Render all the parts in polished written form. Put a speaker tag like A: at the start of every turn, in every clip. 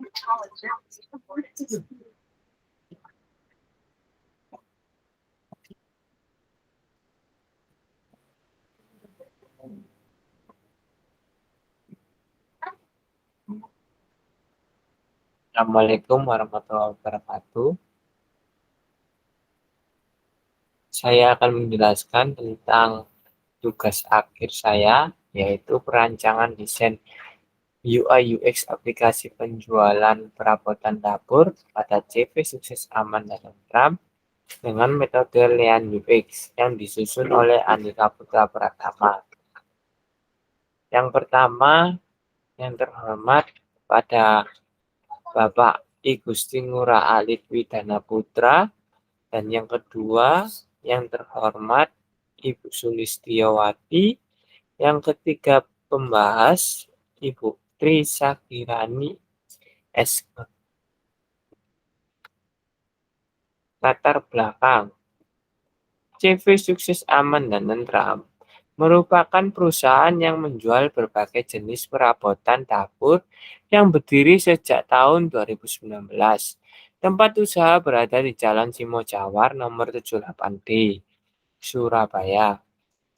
A: Assalamualaikum warahmatullahi wabarakatuh. Saya akan menjelaskan tentang tugas akhir saya, yaitu perancangan desain UI UX aplikasi penjualan perabotan dapur pada CV Sukses Aman dan Tentram dengan metode Lean UX yang disusun oleh Andika Putra Pratama. Yang pertama, yang terhormat pada Bapak I Gusti Ngurah Alit Widana Putra, dan yang kedua yang terhormat Ibu Sulistiowati, yang ketiga pembahas Ibu Tri Sakirani SK. Latar belakang CV Sukses Aman dan Tentram merupakan perusahaan yang menjual berbagai jenis perabotan dapur yang berdiri sejak tahun 2019. Tempat usaha berada di Jalan Simo Jawar nomor 78D, Surabaya.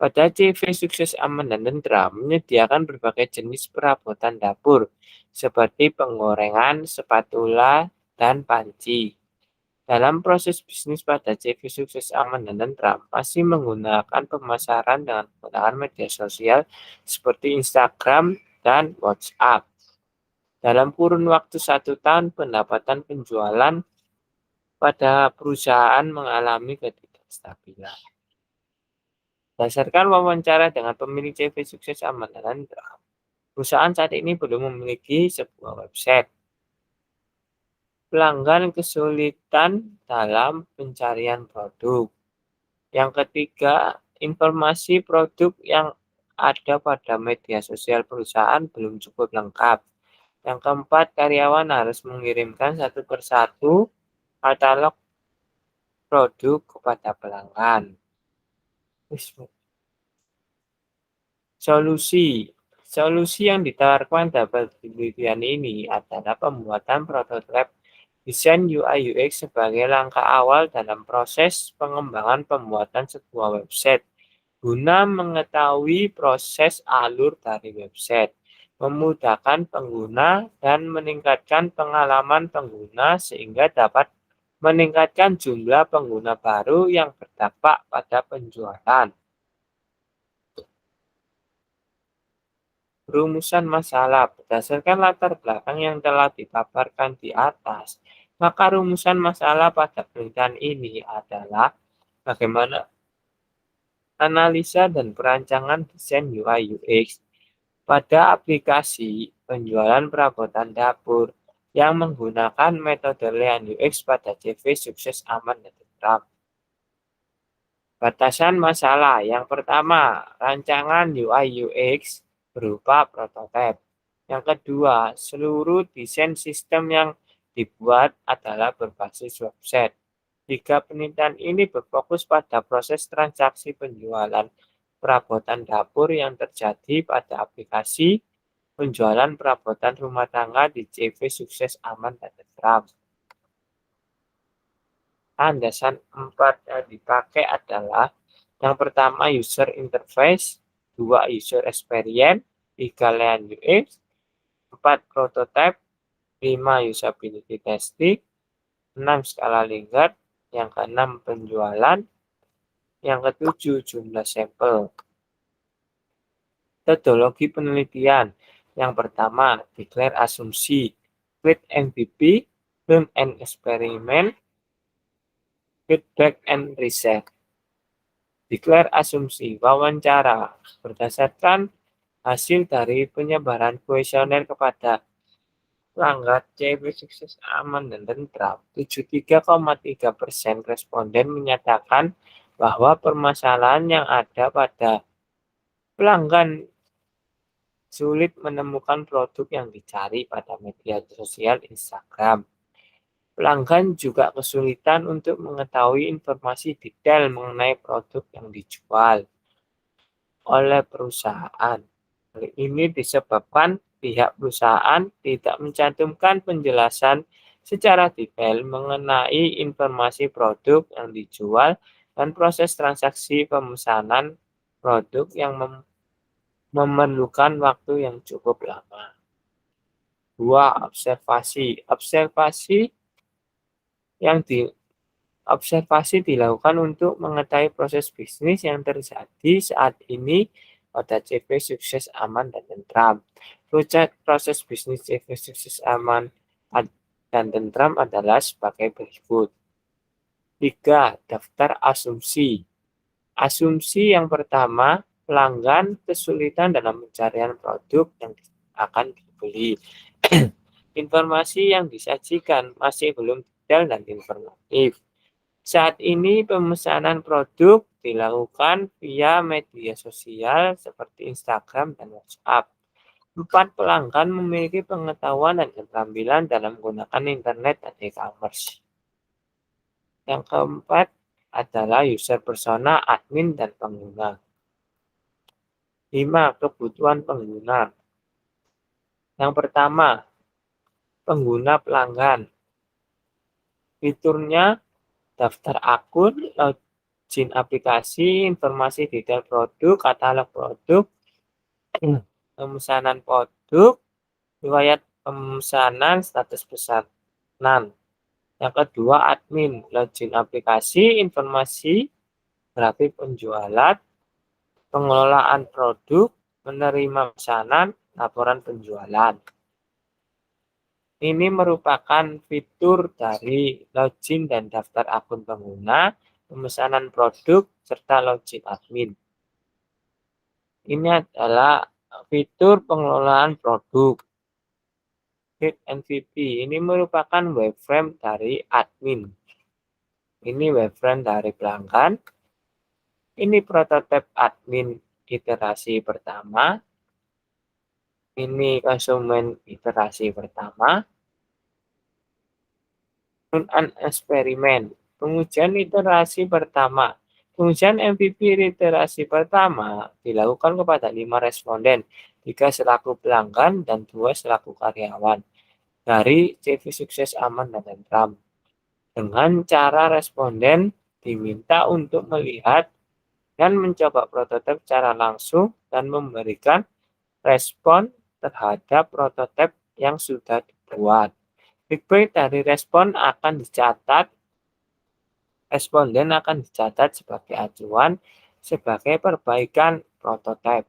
A: Pada CV Sukses Aman dan Tentram menyediakan berbagai jenis perabotan dapur seperti penggorengan, spatula, dan panci. Dalam proses bisnis pada CV Sukses Aman dan Tentram masih menggunakan pemasaran dengan menggunakan media sosial seperti Instagram dan WhatsApp. Dalam kurun waktu 1 tahun, pendapatan penjualan pada perusahaan mengalami ketidakstabilan. Berdasarkan wawancara dengan pemilik CV Sukses Aman dan Tentram, perusahaan saat ini belum memiliki sebuah website. Pelanggan kesulitan dalam pencarian produk. Yang ketiga, informasi produk yang ada pada media sosial perusahaan belum cukup lengkap. Yang keempat, karyawan harus mengirimkan satu persatu katalog produk kepada pelanggan. Solusi yang ditawarkan dapat penelitian ini adalah pembuatan prototipe desain UI UX sebagai langkah awal dalam proses pengembangan pembuatan sebuah website guna mengetahui proses alur dari website, memudahkan pengguna, dan meningkatkan pengalaman pengguna sehingga dapat meningkatkan jumlah pengguna baru yang berdampak pada penjualan. Rumusan masalah berdasarkan latar belakang yang telah dipaparkan di atas, maka rumusan masalah pada penelitian ini adalah bagaimana analisa dan perancangan desain UI UX pada aplikasi penjualan perabotan dapur yang menggunakan metode Lean UX pada CV Sukses Aman dan Tentram. Batasan masalah yang pertama, rancangan UI UX berupa prototipe. Yang kedua, seluruh desain sistem yang dibuat adalah berbasis website. 3 penelitian ini berfokus pada proses transaksi penjualan perabotan dapur yang terjadi pada aplikasi penjualan perabotan rumah tangga di CV Sukses Aman dan Tentram. Landasan 4 yang dipakai adalah yang pertama user interface, 2 user experience, 3 Lean UX, 4 prototype, 5 usability testing, 6 skala Lingard, yang ke-6 penjualan, yang ke-7 jumlah sampel. Metodologi penelitian yang pertama declare asumsi, create MVP, learn and experiment, feedback and reset. Declare asumsi, wawancara berdasarkan hasil dari penyebaran kuesioner kepada pelanggan CV Sukses Aman dan Tentram. 73,3% responden menyatakan bahwa permasalahan yang ada pada pelanggan sulit menemukan produk yang dicari pada media sosial Instagram. Pelanggan juga kesulitan untuk mengetahui informasi detail mengenai produk yang dijual oleh perusahaan. Hal ini disebabkan pihak perusahaan tidak mencantumkan penjelasan secara detail mengenai informasi produk yang dijual dan proses transaksi pemesanan produk yang memerlukan waktu yang cukup lama. 2. Observasi. Observasi dilakukan untuk mengetahui proses bisnis yang terjadi saat ini pada CV Sukses Aman dan Tentram. Proses bisnis CV Sukses Aman dan Tentram adalah sebagai berikut. 3. Daftar asumsi. Asumsi yang pertama, pelanggan kesulitan dalam pencarian produk yang akan dibeli. Informasi yang disajikan masih belum detail dan informatif. Saat ini pemesanan produk dilakukan via media sosial seperti Instagram dan WhatsApp. 4. Pelanggan memiliki pengetahuan dan keterampilan dalam menggunakan internet dan e-commerce. Yang keempat adalah user persona, admin, dan pengguna. 5. Kebutuhan pengguna. Yang pertama, pengguna pelanggan. Fiturnya daftar akun, login aplikasi, informasi detail produk, katalog produk, pemesanan produk, riwayat pemesanan, status pesanan. Yang kedua, admin, login aplikasi, informasi grafik penjualan, pengelolaan produk, menerima pesanan, laporan penjualan. Ini merupakan fitur dari login dan daftar akun pengguna, pemesanan produk, serta login admin. Ini adalah fitur pengelolaan produk. Feed MVP ini merupakan wireframe dari admin. Ini wireframe dari pelanggan. Ini prototipe admin iterasi pertama. Ini konsumen iterasi pertama. Eksperimen. Pengujian iterasi pertama. Pengujian MVP iterasi pertama dilakukan kepada 5 responden, 3 selaku pelanggan dan 2 selaku karyawan dari CV Sukses Aman dan Tentram. Dengan cara responden diminta untuk melihat dan mencoba prototipe secara langsung dan memberikan respon terhadap prototipe yang sudah dibuat. Feedback dari responden akan dicatat sebagai acuan sebagai perbaikan prototipe.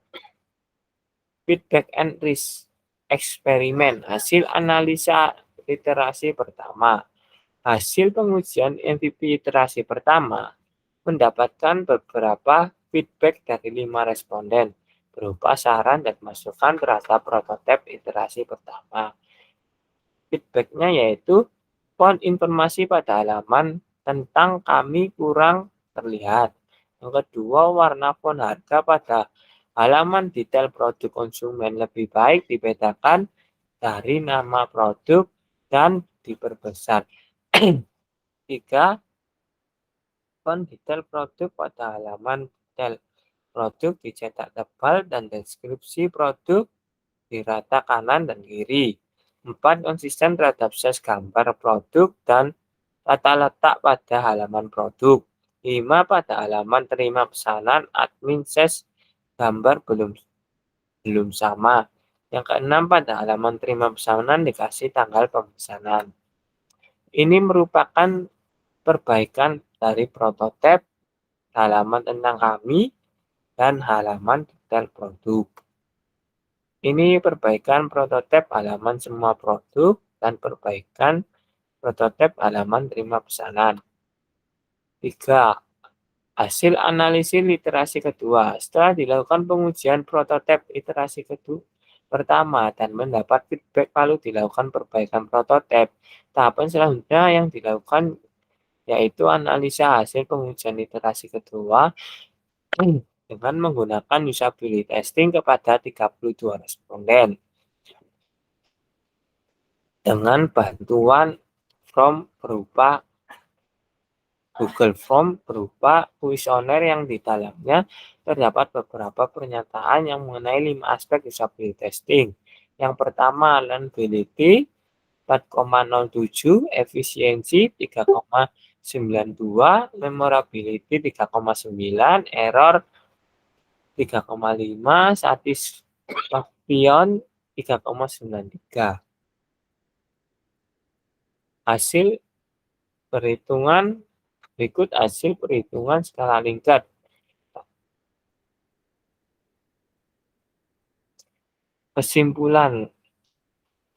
A: Feedback and risk eksperimen, hasil analisa iterasi pertama. Hasil pengujian MVP iterasi pertama mendapatkan beberapa feedback dari 5 responden berupa saran dan masukan terhadap prototipe iterasi pertama. Feedbacknya yaitu font informasi pada halaman tentang kami kurang terlihat. Yang kedua, warna font harga pada halaman detail produk konsumen lebih baik dibedakan dari nama produk dan diperbesar. 3. Font detail produk pada halaman detail produk dicetak tebal dan deskripsi produk di rata kanan dan kiri. 4. Konsisten terhadap size gambar produk dan tata letak pada halaman produk. 5. Pada halaman terima pesanan, admin size gambar belum sama. Yang keenam, pada halaman terima pesanan dikasih tanggal pemesanan. Ini merupakan perbaikan dari prototipe, halaman tentang kami, dan halaman detail produk. Ini perbaikan prototipe halaman semua produk dan perbaikan prototipe halaman terima pesanan. 3. Hasil analisis literasi kedua. Setelah dilakukan pengujian prototipe iterasi kedua pertama dan mendapat feedback lalu dilakukan perbaikan prototipe. Tahapan selanjutnya yang dilakukan yaitu analisa hasil pengujian iterasi kedua dengan menggunakan usability testing kepada 32 responden dengan bantuan Google Form berupa kuesioner yang di dalamnya terdapat beberapa pernyataan yang mengenai 5 aspek usability testing. Yang pertama, learnability 4,07, efisiensi 3,92, memorability 3,9, error 3,5, satisfaction 3,93. Hasil perhitungan Berikut hasil perhitungan skala Likert. Kesimpulan,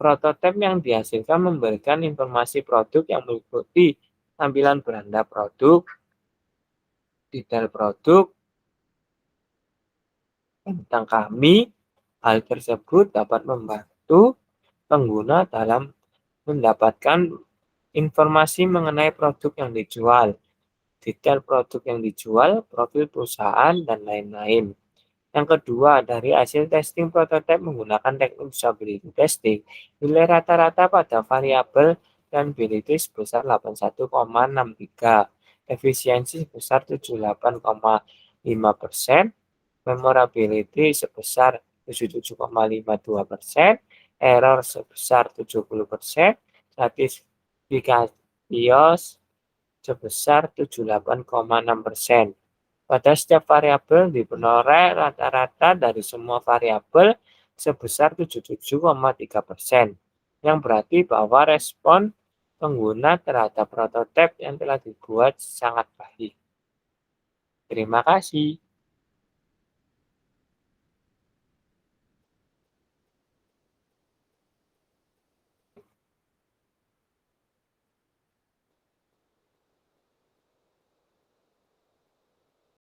A: prototipe yang dihasilkan memberikan informasi produk yang meliputi tampilan beranda produk, detail produk, tentang kami. Hal tersebut dapat membantu pengguna dalam mendapatkan informasi mengenai produk yang dijual, detail produk yang dijual, profil perusahaan, dan lain-lain. Yang kedua, dari hasil testing prototipe menggunakan teknik usability testing, nilai rata-rata pada variabel learnability sebesar 81,63, efisiensi sebesar 78,5%, memorability sebesar 77,52%, error sebesar 70%, satisfication sebesar 78,6%. Pada setiap variabel diperoleh rata-rata dari semua variabel sebesar 77,3%, yang berarti bahwa respon pengguna terhadap prototipe yang telah dibuat sangat baik. Terima kasih.